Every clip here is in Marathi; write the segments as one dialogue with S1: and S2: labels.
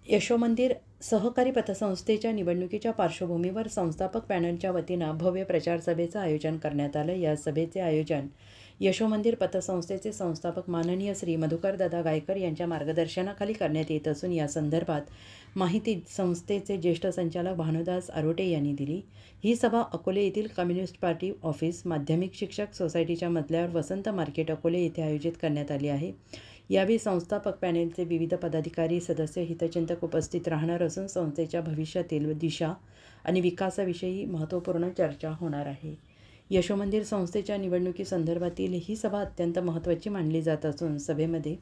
S1: यशोमंदिर सहकारी पतसंस्थेच्या निवडणुकीच्या पार्श्वभूमीवर संस्थापक पॅनलच्या वतीनं भव्य प्रचार सभेचं आयोजन करण्यात आलं। या सभेचे आयोजन यशोमंदिर पतसंस्थेचे संस्थापक माननीय श्री मधुकरदादा गायकर यांच्या मार्गदर्शनाखाली करण्यात येत असून या संदर्भात माहिती संस्थेचे ज्येष्ठ संचालक भानुदास आरोटे यांनी दिली। ही सभा अकोले येथील कम्युनिस्ट पार्टी ऑफिस माध्यमिक शिक्षक सोसायटीच्या मजल्यावर वसंत मार्केट अकोले येथे आयोजित करण्यात आली आहे। यावेळी संस्थापक पॅनेलचे विविध पदाधिकारी सदस्य हितचिंतक उपस्थित राहणार असून संस्थेच्या भविष्यातील दिशा आणि विकासाविषयी महत्त्वपूर्ण चर्चा होणार आहे। यशोमंदिर संस्थेच्या निवडणुकीसंदर्भातील ही सभा अत्यंत महत्त्वाची मानली जात असून सभेमध्ये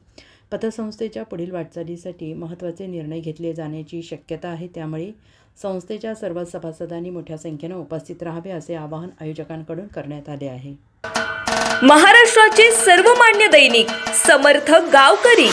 S1: पतसंस्थेच्या पुढील वाटचालीसाठी महत्त्वाचे निर्णय घेतले जाण्याची शक्यता आहे। त्यामुळे संस्थेच्या सर्व सभासदांनी मोठ्या संख्येने उपस्थित राहावे असे आवाहन आयोजकांकडून करण्यात आले आहे।
S2: महाराष्ट्राचे सर्वमान्य दैनिक समर्थ गावकरी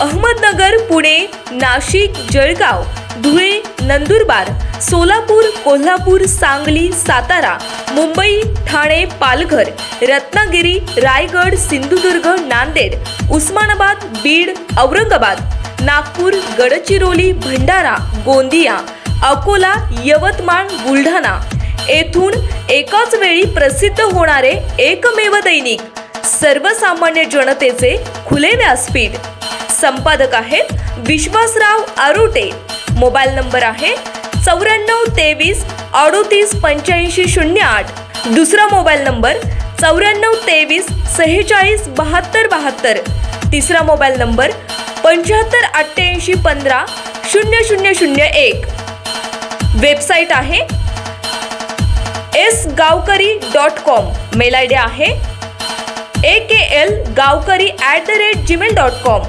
S2: अहमदनगर, पुणे, नाशिक, जळगाव, धुळे, नंदुरबार, सोलापूर, कोल्हापूर, सांगली, सातारा, मुंबई, ठाणे, पालघर, रत्नागिरी, रायगड, सिंधुदुर्ग, नांदेड, उस्मानाबाद, बीड, औरंगाबाद, नागपूर, गडचिरोली, भंडारा, गोंदिया, अकोला, यवतमाळ, बुलढाणा येथून एकाच वेळी प्रसिद्ध होणारे एकमेव दैनिक, सर्वसामान्य जनतेचे खुले व्यासपीठ। संपादक आहेत विश्वासराव आरोटे। मोबाईल नंबर आहे 9423 38 85 08। दुसरा मोबाईल नंबर 9423 46 72 72। तिसरा मोबाईल नंबर 75 88 15 0001। वेबसाईट आहे sgavkari.com। मेल आयडी आहे akl gavkari@gmail.com।